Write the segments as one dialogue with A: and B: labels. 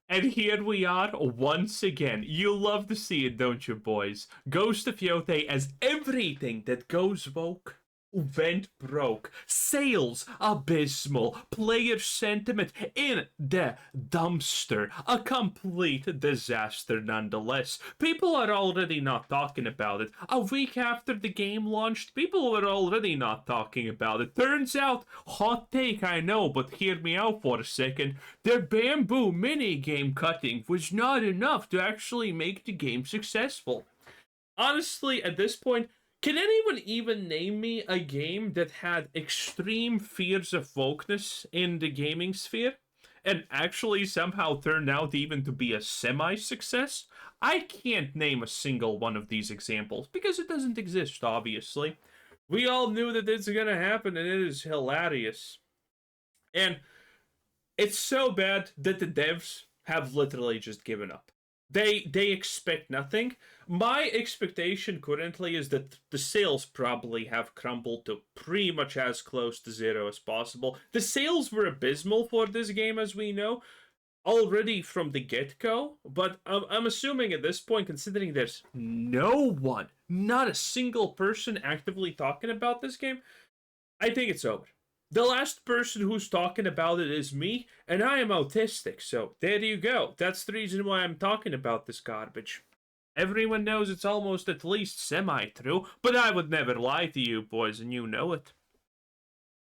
A: And here we are once again. You love to see it, don't you, boys? Ghost of Yōtei as everything that goes woke went broke. Sales abysmal. Player sentiment in the dumpster. A complete disaster nonetheless. People are already not talking about it. A week after the game launched, people were already not talking about it. Turns out, hot take I know, but hear me out for a second. Their bamboo mini game cutting was not enough to actually make the game successful. Honestly, at this point, can anyone even name me a game that had extreme fears of wokeness in the gaming sphere and actually somehow turned out even to be a semi-success? I can't name a single one of these examples because it doesn't exist, obviously. We all knew that this is gonna happen and it is hilarious. And it's so bad that the devs have literally just given up. They expect nothing. My expectation currently is that the sales probably have crumbled to pretty much as close to zero as possible. The sales were abysmal for this game, as we know, already from the get-go, but I'm assuming at this point, considering there's no one, not a single person actively talking about this game, I think it's over. The last person who's talking about it is me, and I am autistic, so there you go. That's the reason why I'm talking about this garbage. Everyone knows it's almost at least semi-true, but I would never lie to you boys, and you know it.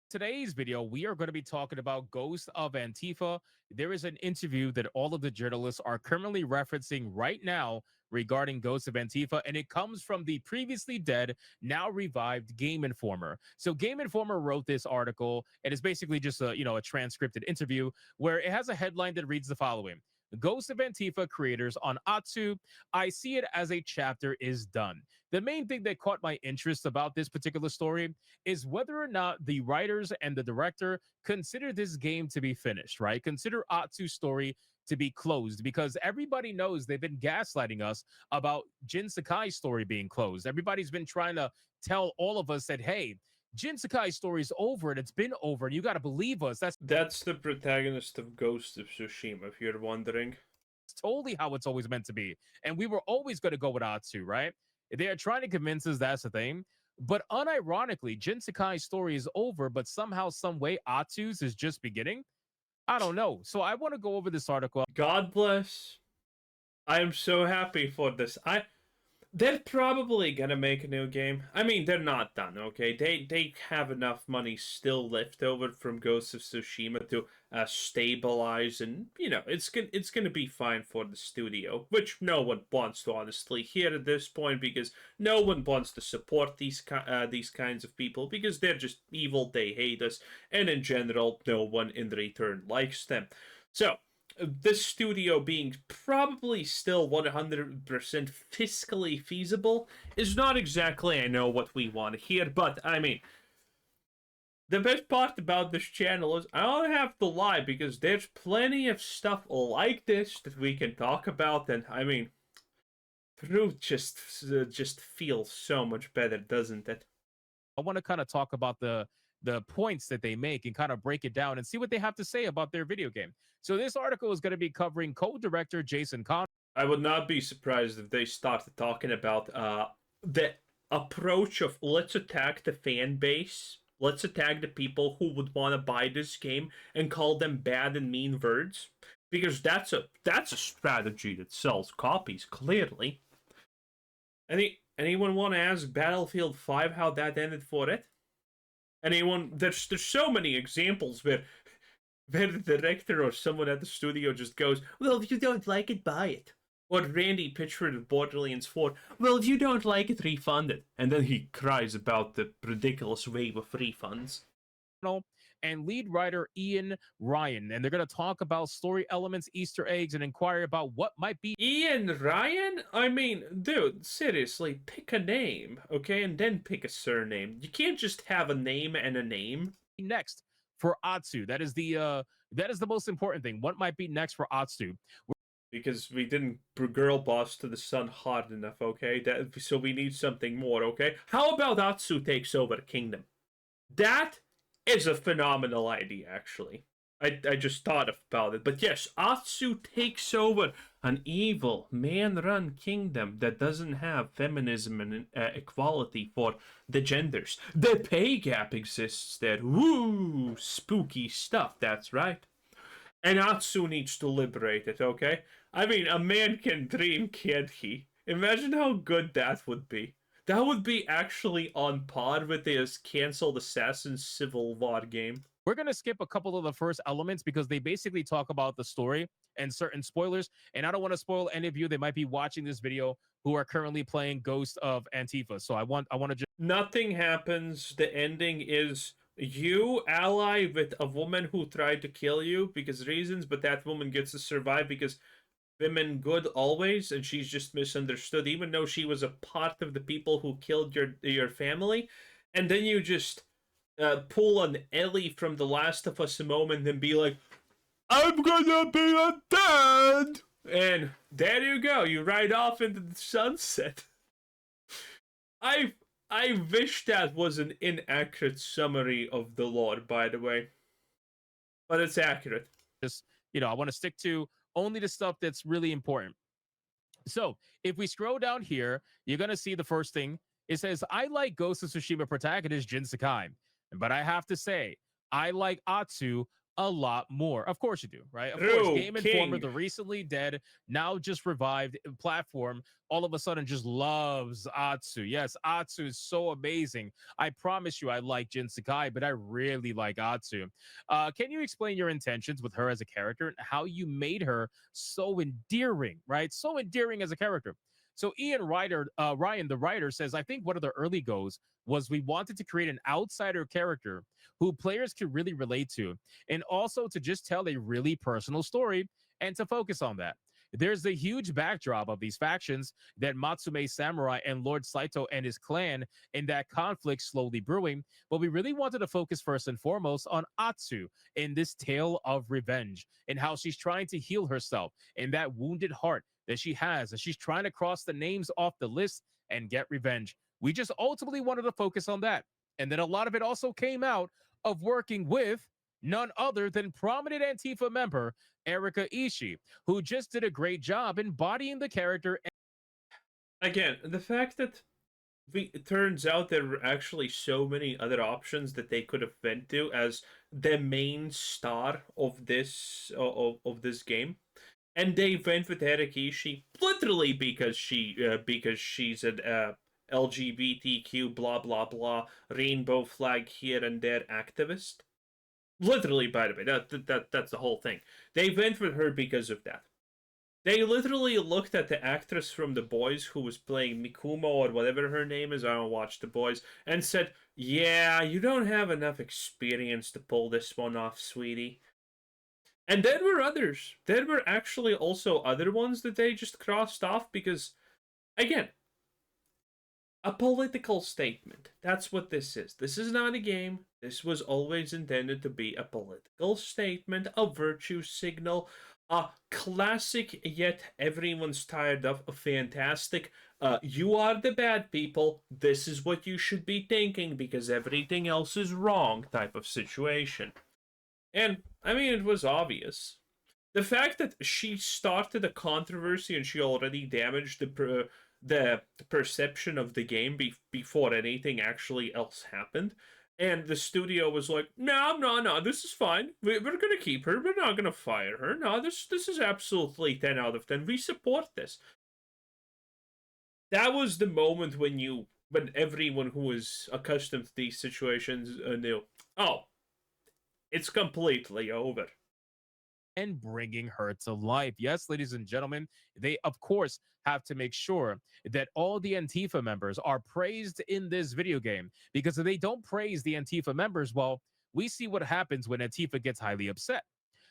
B: Today's video, we are going to be talking about Ghost of Antifa. There is an interview that all of the journalists are currently referencing right now regarding Ghost of Antifa, and it comes from the previously dead, now revived Game Informer. So Game Informer wrote this article, and it's basically just a transcripted interview where it has a headline that reads the following. Ghost of Antifa creators on Atsu, I see it as a chapter is done. The main thing that caught my interest about this particular story is whether or not the writers and the director consider this game to be finished, right? Consider Atsu's story to be closed because everybody knows they've been gaslighting us about Jin Sakai's story being closed. Everybody's been trying to tell all of us that, hey, Jin Sakai's story is over and it's been over and you got to believe us.
A: That's the protagonist of Ghost of Tsushima, if you're wondering.
B: totally how it's always meant to be. And we were always going to go with Atsu, right? They are trying to convince us that's the thing. But unironically, Jin Sakai's story is over, but somehow, some way, Atsu's is just beginning. I don't know. So I want to go over this article.
A: God bless. I am so happy for this. They're probably gonna make a new game. I mean, they're not done, okay? They have enough money still left over from Ghost of Tsushima to stabilize, and it's gonna be fine for the studio, which no one wants to honestly hear at this point because no one wants to support these kinds of people because they're just evil. They hate us, and in general, no one in return likes them. So this studio being probably still 100% fiscally feasible is not exactly, I know, what we want to hear, but I mean, the best part about this channel is I don't have to lie because there's plenty of stuff like this that we can talk about, and I mean, truth just feels so much better, doesn't it?
B: I want to kind of talk about the points that they make and kind of break it down and see what they have to say about their video game. So this article is going to be covering co-director Jason Conn.
A: I would not be surprised if they started talking about the approach of let's attack the fan base, let's attack the people who would want to buy this game and call them bad and mean words, because that's a strategy that sells copies clearly. Anyone want to ask Battlefield 5 how that ended for it? Anyone? There's so many examples where the director or someone at the studio just goes, well, if you don't like it, buy it. Or Randy Pitchford of Borderlands 4, well, if you don't like it, refund it. And then he cries about the ridiculous wave of refunds.
B: And lead writer Ian Ryan. And they're going to talk about story elements, Easter eggs, and inquire about what might be.
A: Ian Ryan? I mean, dude, seriously, pick a name, okay? And then pick a surname. You can't just have a name and a name.
B: Next for Atsu. That is the most important thing. What might be next for Atsu?
A: Because we didn't girl boss to the sun hard enough, okay? So we need something more, okay? How about Atsu takes over the kingdom? That is a phenomenal idea, actually. I just thought about it. But yes, Atsu takes over an evil, man-run kingdom that doesn't have feminism and equality for the genders. The pay gap exists there. Woo! Spooky stuff, that's right. And Atsu needs to liberate it, okay? I mean, a man can dream, can't he? Imagine how good that would be. That would be actually on par with this cancelled Assassin's Civil War game.
B: We're going to skip a couple of the first elements because they basically talk about the story and certain spoilers. And I don't want to spoil any of you that might be watching this video who are currently playing Ghost of Antifa. So I want to just
A: Nothing happens. The ending is you ally with a woman who tried to kill you because reasons, but that woman gets to survive because women good always, and she's just misunderstood, even though she was a part of the people who killed your family. And then you just pull an Ellie from The Last of Us a moment and be like, I'm gonna be a dad! And there you go, you ride off into the sunset. I wish that was an inaccurate summary of the lore, by the way. But it's accurate.
B: I want to stick to only the stuff that's really important. So if we scroll down here, you're going to see the first thing. It says, I like Ghost of Tsushima protagonist Jin Sakai, but I have to say, I like Atsu a lot more. Of course you do, right? Of course, Game Informer, the recently dead, now just revived platform, all of a sudden just loves Atsu. Yes, Atsu is so amazing. I promise you I like Jin Sakai, but I really like Atsu. Can you explain your intentions with her as a character and how you made her so endearing, right? So endearing as a character. So Ryan, the writer, says, I think one of the early goals was we wanted to create an outsider character who players could really relate to, and also to just tell a really personal story and to focus on that. There's the huge backdrop of these factions that Matsume Samurai and Lord Saito and his clan, and that conflict slowly brewing. But we really wanted to focus first and foremost on Atsu in this tale of revenge and how she's trying to heal herself and that wounded heart that she has, and she's trying to cross the names off the list and get revenge. We just ultimately wanted to focus on that. And then a lot of it also came out of working with none other than prominent Antifa member Erika Ishii, who just did a great job embodying the character.
A: Again, the fact that it turns out there were actually so many other options that they could have went to as the main star of this game, and they went with Erika Ishii literally because she's an LGBTQ blah blah blah rainbow flag here and there activist. Literally, by the way, that's the whole thing. They went with her because of that. They literally looked at the actress from The Boys who was playing Mikumo or whatever her name is. I don't watch The Boys, and said, "Yeah, you don't have enough experience to pull this one off, sweetie." And there were others. There were actually also other ones that they just crossed off because, again, a political statement. That's what this is. This is not a game. This was always intended to be a political statement, a virtue signal, a classic yet everyone's tired of, a fantastic, you are the bad people, this is what you should be thinking because everything else is wrong type of situation. And, I mean, it was obvious. The fact that she started a controversy and she already damaged the perception of the game before anything actually else happened. And the studio was like, no, this is fine. We're going to keep her. We're not going to fire her. No, this is absolutely 10 out of 10. We support this. That was the moment when everyone who was accustomed to these situations knew, oh, it's completely over.
B: And bringing her to life. Yes, ladies and gentlemen, they, of course, have to make sure that all the Antifa members are praised in this video game, because if they don't praise the Antifa members, well, we see what happens when Antifa gets highly upset.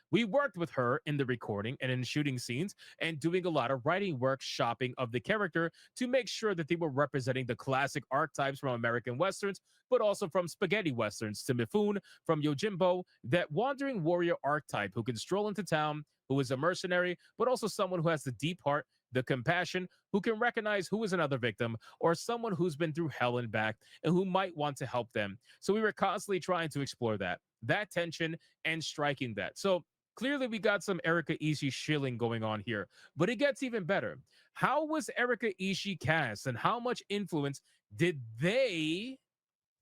B: We worked with her in the recording and in shooting scenes and doing a lot of writing work, shopping of the character to make sure that they were representing the classic archetypes from American Westerns, but also from spaghetti Westerns to Mifune, from Yojimbo, that wandering warrior archetype who can stroll into town, who is a mercenary, but also someone who has the deep heart, the compassion, who can recognize who is another victim or someone who's been through hell and back and who might want to help them. So we were constantly trying to explore that. that tension and striking that. So clearly we got some Erika Ishii shilling going on here, but it gets even better. How was Erika Ishii cast and how much influence did they,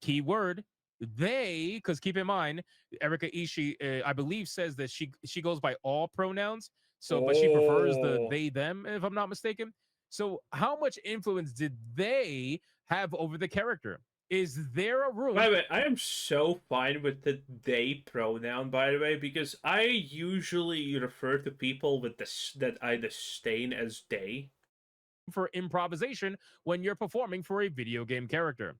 B: keyword, they, because keep in mind, Erika Ishii, I believe, says that she goes by all pronouns. So, but she prefers the
A: Oh.
B: they them, if I'm not mistaken. So, how much influence did they have over the character? Is there a
A: By
B: room
A: the way, I am so fine with the they pronoun, by the way, because I usually refer to people with this that I disdain as they.
B: for improvisation when you're performing for a video game character?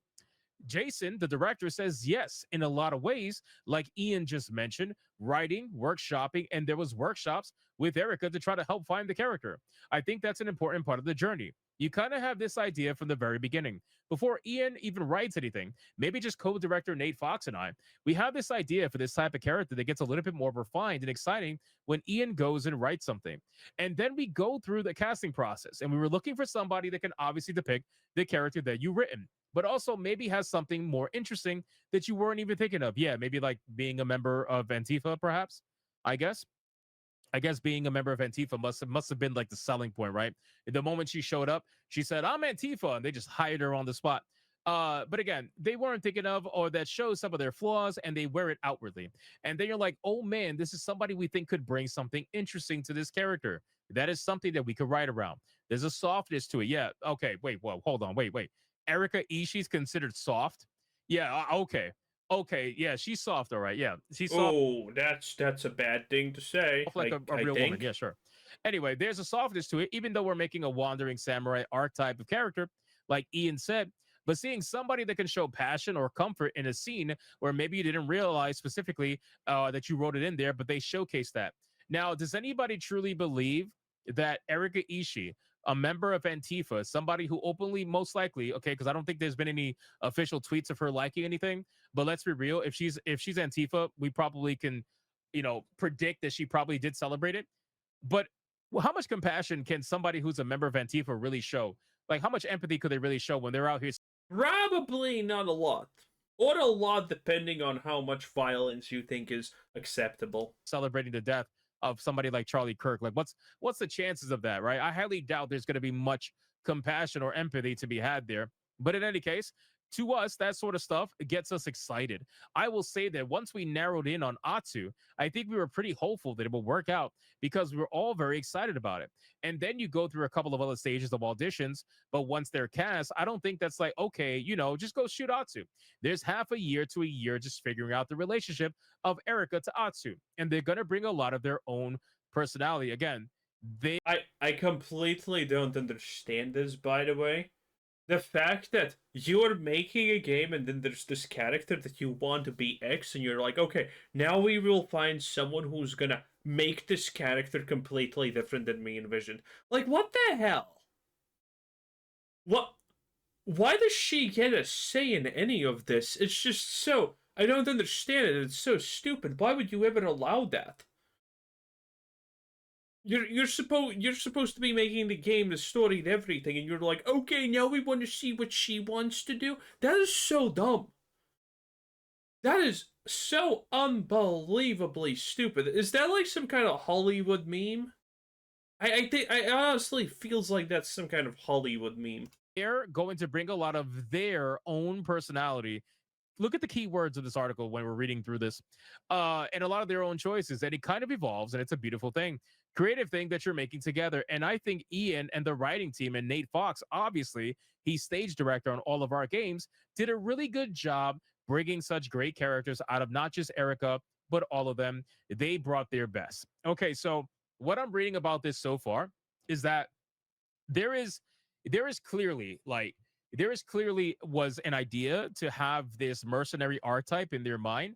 B: Jason, the director, says yes, in a lot of ways, like Ian just mentioned, writing, workshopping, and there was workshops with Erika to try to help find the character. I think that's an important part of the journey. You kind of have this idea from the very beginning. Before Ian even writes anything, maybe just co-director Nate Fox and I, we have this idea for this type of character that gets a little bit more refined and exciting when Ian goes and writes something. And then we go through the casting process, and we were looking for somebody that can obviously depict the character that you written, but also maybe has something more interesting that you weren't even thinking of. Yeah, maybe like being a member of Antifa, perhaps. I guess. I guess being a member of Antifa must have been like the selling point, right? The moment she showed up, she said, "I'm Antifa," and they just hired her on the spot. But again, they weren't thinking of, or that shows some of their flaws, and they wear it outwardly. And then you're like, "Oh man, this is somebody we think could bring something interesting to this character. That is something that we could write around." There's a softness to it. Yeah. Okay. Wait. Whoa. Hold on. Wait. Erika Ishii's considered soft. Yeah. Okay. Okay. Yeah. She's soft. All right. Yeah. She's soft
A: Oh, that's a bad thing to say.
B: like a
A: I
B: real woman. Yeah,
A: think.
B: sure. Anyway, there's a softness to it, even though we're making a wandering samurai archetype of character, like Ian said. But seeing somebody that can show passion or comfort in a scene where maybe you didn't realize specifically that you wrote it in there, but they showcase that. Now, does anybody truly believe that Erika Ishii, a member of Antifa, somebody who openly, most likely, okay, because I don't think there's been any official tweets of her liking anything, but let's be real, if she's Antifa, we probably can, predict that she probably did celebrate it. But how much compassion can somebody who's a member of Antifa really show? Like, how much empathy could they really show when they're out here
A: Probably not a lot. Or a lot depending on how much violence you think is acceptable.
B: celebrating the death of somebody like Charlie Kirk? Like, what's the chances of that, right? I highly doubt there's going to be much compassion or empathy to be had there. But in any case, to us, that sort of stuff gets us excited. I will say that once we narrowed in on Atsu, I think we were pretty hopeful that it will work out because we were all very excited about it. And then you go through a couple of other stages of auditions, but once they're cast, I don't think that's like, okay, just go shoot Atsu. There's half a year to a year just figuring out the relationship of Erika to Atsu, and they're going to bring a lot of their own personality. Again, they
A: I completely don't understand this, by the way. The fact that you're making a game and then there's this character that you want to be X and you're like, okay, now we will find someone who's gonna make this character completely different than me envisioned. Like, what the hell? What? Why does she get a say in any of this? It's just so. I don't understand it. It's so stupid. Why would you ever allow that? You're supposed to be making the game, the story, and everything, and you're like, okay, now we want to see what she wants to do. That is so dumb. That is so unbelievably stupid. Is that like some kind of Hollywood meme? I think I honestly feels like that's some kind of Hollywood meme.
B: they're going to bring a lot of their own personality. Look at the keywords of this article when we're reading through this, and a lot of their own choices, and it kind of evolves, and it's a beautiful thing, creative thing that you're making together. And I think Ian and the writing team and Nate Fox, obviously he's stage director on all of our games, did a really good job bringing such great characters out of not just Erika but all of them. They brought their best. Okay, so what I'm reading about this so far is that there is there is clearly like there is clearly was an idea to have this mercenary archetype in their mind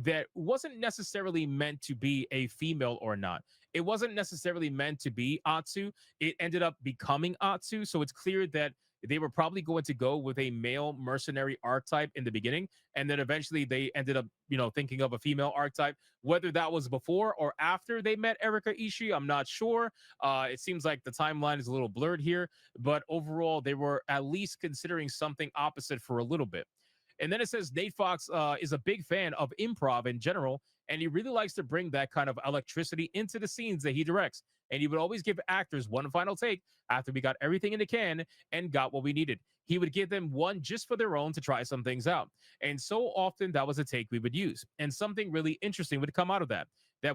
B: that wasn't necessarily meant to be a female or not. It wasn't necessarily meant to be Atsu. It ended up becoming Atsu. So it's clear that they were probably going to go with a male mercenary archetype in the beginning. And then eventually they ended up, thinking of a female archetype. Whether that was before or after they met Erika Ishii, I'm not sure. It seems like the timeline is a little blurred here. But overall, they were at least considering something opposite for a little bit. And then it says Nate Fox is a big fan of improv in general, and he really likes to bring that kind of electricity into the scenes that he directs. And he would always give actors one final take after we got everything in the can and got what we needed. He would give them one just for their own to try some things out. And so often that was a take we would use. And something really interesting would come out of that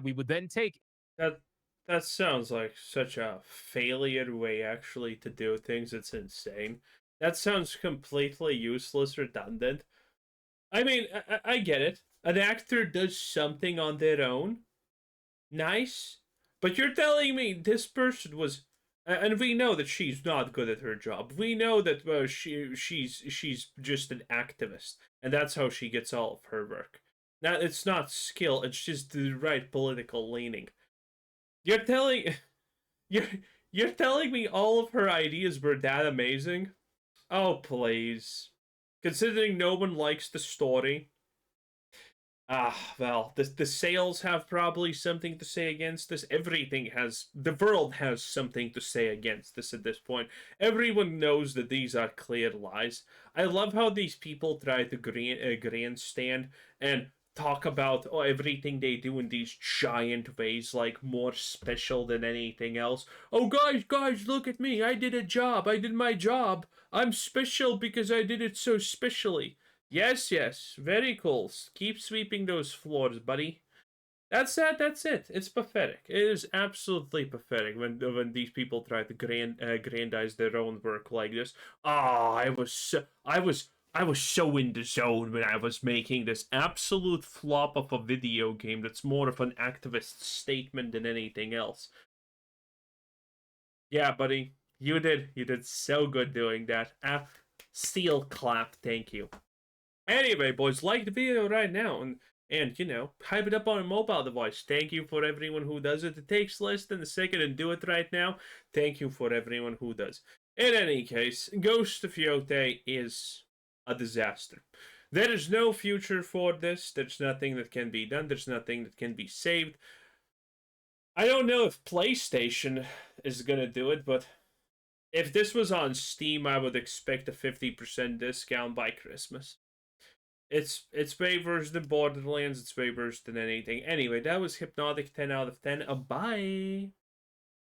B: we would then take.
A: That that sounds like such a failure way actually to do things. It's insane. That sounds completely useless, redundant. I mean, I get it. An actor does something on their own. Nice. But you're telling me this person was, and we know that she's not good at her job. We know that she's just an activist, and that's how she gets all of her work. Now it's not skill; it's just the right political leaning. You're telling you're you're telling me all of her ideas were that amazing? Oh please. Considering no one likes the story, well, the sales have probably something to say against this. Everything has, the world has something to say against this at this point. Everyone knows that these are clear lies. I love how these people try to grandstand and talk about everything they do in these giant ways, like more special than anything else. Oh, guys, look at me. I did a job. I did my job. I'm special because I did it so specially. Yes, very cool. Keep sweeping those floors, buddy. That's that. That's it. It's pathetic. It is absolutely pathetic when these people try to grandize their own work like this. Oh, I was so in the zone when I was making this absolute flop of a video game that's more of an activist statement than anything else. Yeah, buddy, you did so good doing that. Steel clap, thank you. Anyway, boys, like the video right now and you know, hype it up on a mobile device. Thank you for everyone who does it. It takes less than a second and do it right now. Thank you for everyone who does. In any case, Ghost of Yōtei is a disaster. There is no future for this. There's nothing that can be done. There's nothing that can be saved. I don't know if PlayStation is gonna do it, but if this was on Steam, I would expect a 50% discount by Christmas. It's way worse than Borderlands. It's way worse than anything. Anyway, that was Hypnotic 10 out of 10. Bye.